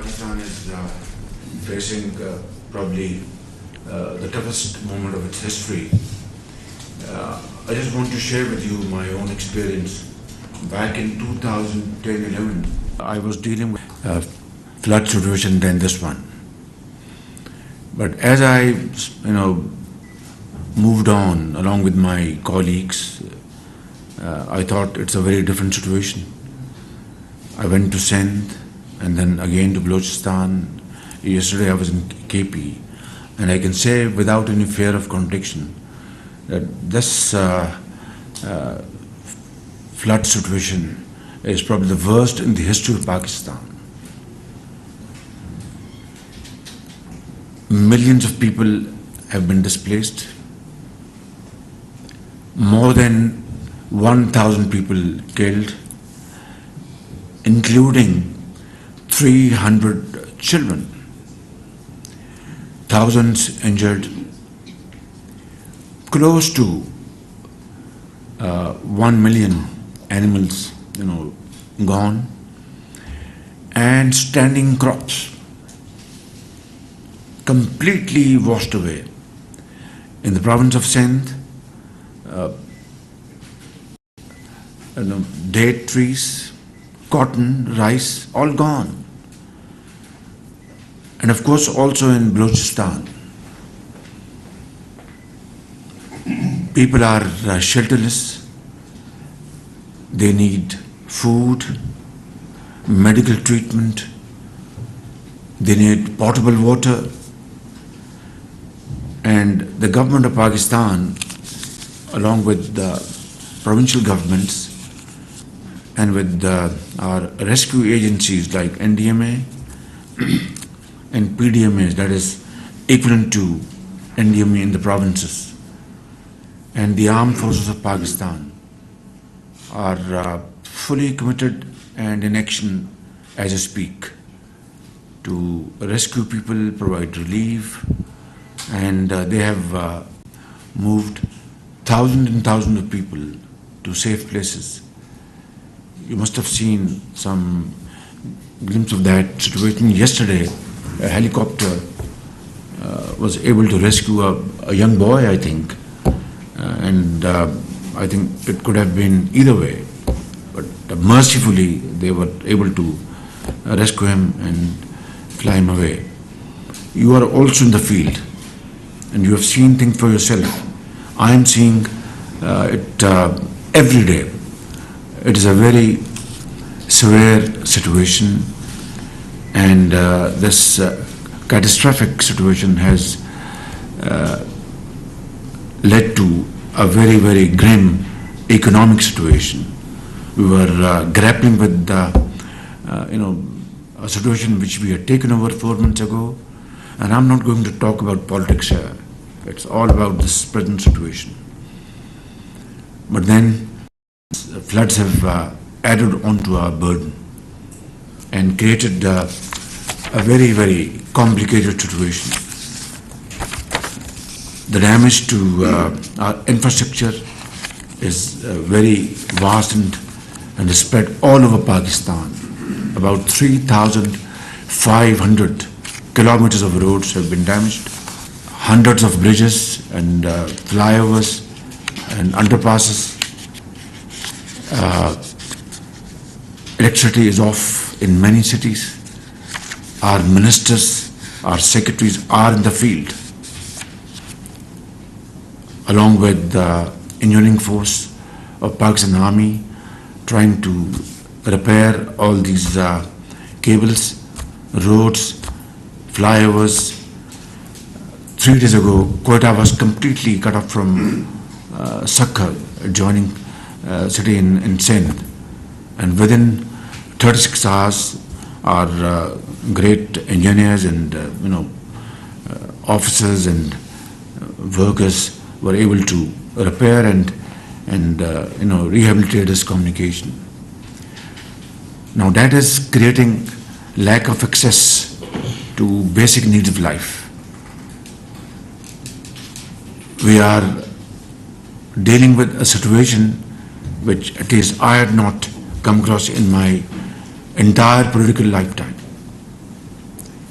Pakistan is facing probably the toughest moment of its history. I just want to share with you my own experience. Back in 2010-11, I was dealing with a flood situation than this one. But as I, moved on along with my colleagues, I thought it's a very different situation. I went to Sindh and then again to Balochistan. Yesterday I was in KP, and I can say without any fear of contradiction that this flood situation is probably the worst in the history of Pakistan. Millions of people have been displaced. More than 1,000 people killed, including 300 children, thousands injured, close to 1 million animals, gone, and standing crops completely washed away. In the province of Sindh, date trees, cotton, rice, all gone. And of course also in Balochistan, people are shelterless. They need food, medical treatment, they need potable water. And the government of Pakistan, along with the provincial governments and with our rescue agencies like NDMA and PDMAs, that is equivalent to NDMA in the provinces, and the armed forces of Pakistan are fully committed and in action as I speak to rescue people, provide relief, and they have moved thousands and thousands of people to safe places. You must have seen some glimpse of that situation yesterday. A helicopter was able to rescue a young boy, I think, and I think it could have been either way, but mercifully they were able to rescue him and fly him away. You are also in the field and you have seen things for yourself. I am seeing it every day. It is a very severe situation, and this catastrophic situation has led to a very, very grim economic situation. We were grappling with a situation which we had taken over 4 months ago, and I'm not going to talk about politics here. It's all about this present situation. But then floods have added onto our burden and created a very, very complicated situation. The damage to our infrastructure is very vast and is spread all over Pakistan. About 3,500 kilometers of roads have been damaged. Hundreds of bridges and flyovers and underpasses. Electricity is off in many cities. Our ministers, our secretaries are in the field, along with the engineering force of Pakistan Army, trying to repair all these cables, roads, flyovers. 3 days ago, Quetta was completely cut off from Sakkar, adjoining city in Sindh, and within 36 hours, our great engineers and officers and workers were able to repair and rehabilitate this communication. Now that is creating lack of access to basic needs of life. We are dealing with a situation which at least I had not come across in my entire political lifetime.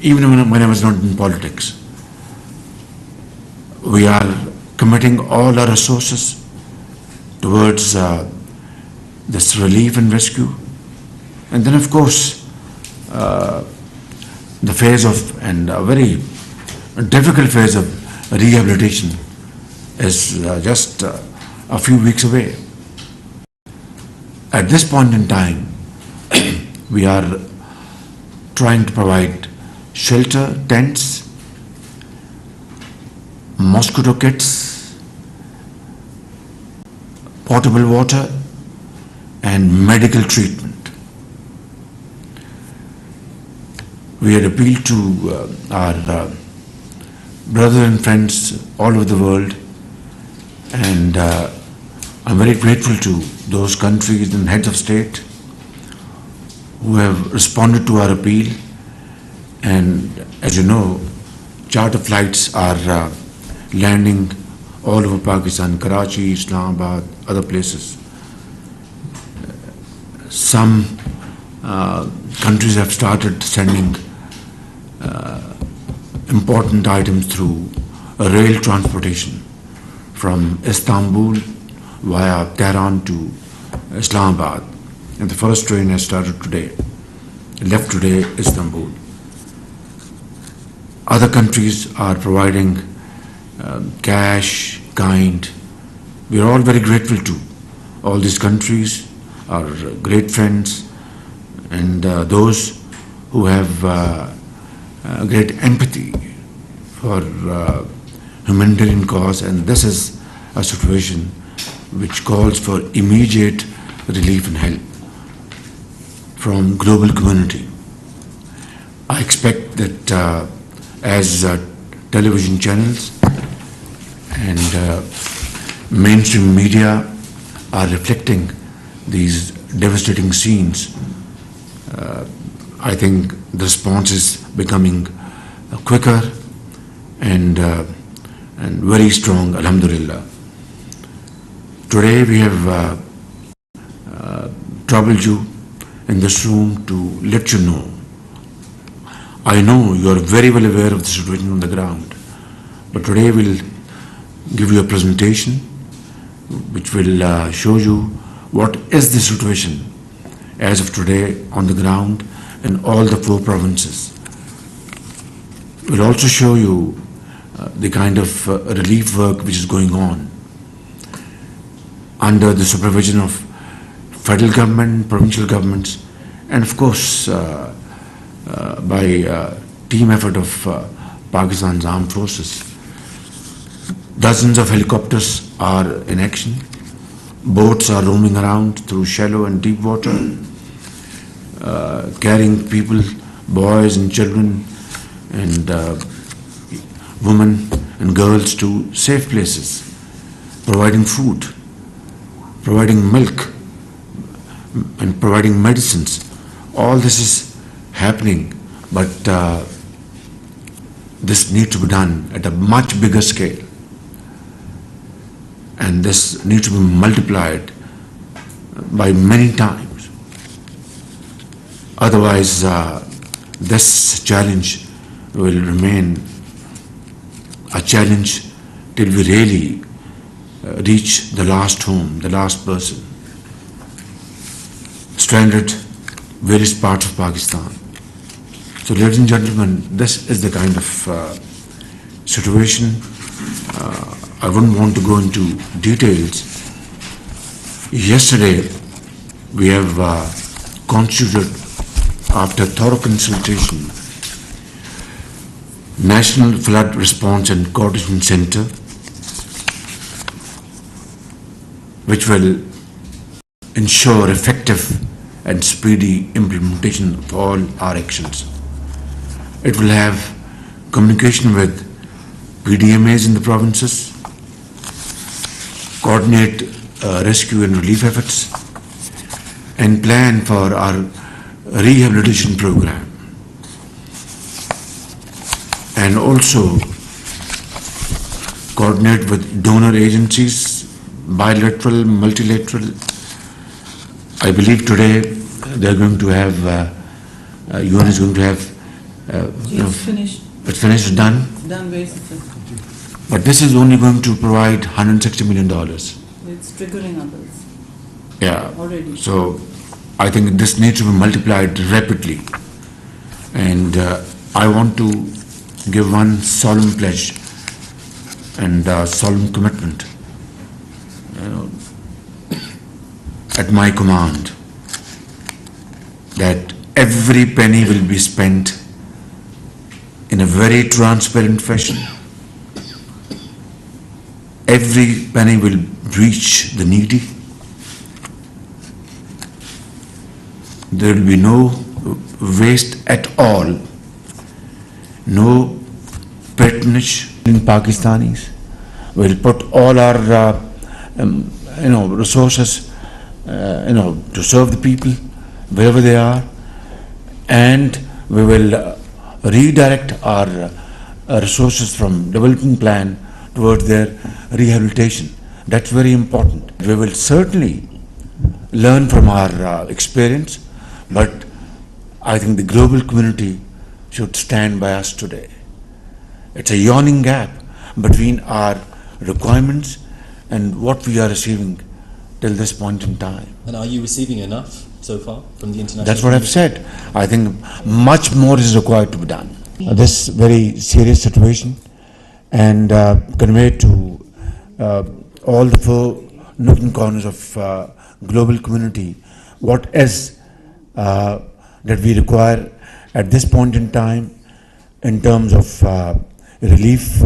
even when I was not in politics. We are committing all our resources towards this relief and rescue. And then, of course, the phase of, and a very difficult phase of rehabilitation is just a few weeks away. At this point in time, we are trying to provide shelter, tents, mosquito kits, potable water, and medical treatment. We had appealed to our brothers and friends all over the world, and I'm very grateful to those countries and heads of state who have responded to our appeal. And as you know, charter flights are landing all over Pakistan, Karachi, Islamabad, other places. Some countries have started sending important items through rail transportation from Istanbul via Tehran to Islamabad. And the first train has started today, left today Istanbul. Other countries are providing cash, kind. We are all very grateful to all these countries, our great friends, and those who have great empathy for humanitarian cause. And this is a situation which calls for immediate relief and help from global community. I expect that as television channels and mainstream media are reflecting these devastating scenes, I think the response is becoming quicker and very strong, alhamdulillah. Today we have troubled you in this room to let you know. I know you are very well aware of the situation on the ground, but today we'll give you a presentation which will show you what is the situation as of today on the ground in all the 4 provinces. We'll also show you the kind of relief work which is going on under the supervision of federal government, provincial governments, and of course by team effort of Pakistan's armed forces. Dozens of helicopters are in action. Boats are roaming around through shallow and deep water, carrying people, boys and children and women and girls to safe places, providing food, providing milk, and providing medicines. All this is happening, but this needs to be done at a much bigger scale, and this needs to be multiplied by many times. Otherwise, this challenge will remain a challenge till we really reach the last home, the last person, stranded various parts of Pakistan. So, ladies and gentlemen, this is the kind of situation. I wouldn't want to go into details. Yesterday, we have constituted, after thorough consultation, National Flood Response and Coordination Center, which will ensure effective and speedy implementation of all our actions. It will have communication with PDMAs in the provinces, coordinate rescue and relief efforts, and plan for our rehabilitation program, and also coordinate with donor agencies, bilateral, multilateral. I believe today they are going to have, UN is going to have It's finished. It's finished, done. Done very successfully. But this is only going to provide $160 million. It's triggering others Yeah. already. So I think this needs to be multiplied rapidly. And I want to give one solemn pledge and solemn commitment at my command that every penny will be spent in a very transparent fashion. Every penny will reach the needy. There will be no waste at all, no patronage in Pakistanis. We'll put all our resources to serve the people wherever they are, and we will redirect our resources from development plan towards their rehabilitation. That's very important. We will certainly learn from our experience, but I think the global community should stand by us today. It's a yawning gap between our requirements and what we are receiving till this point in time. And are you receiving enough so far from the international That's what I've said. I think much more is required to be done. This very serious situation, and convey to all the four nook and corners of global community what is that we require at this point in time in terms of relief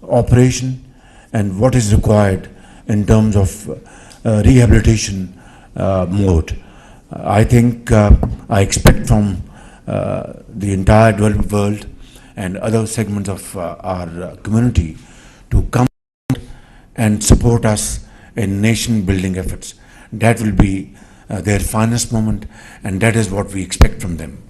operation, and what is required in terms of rehabilitation mode. I think I expect from the entire developed world and other segments of our community to come and support us in nation building efforts. That will be their finest moment, and that is what we expect from them.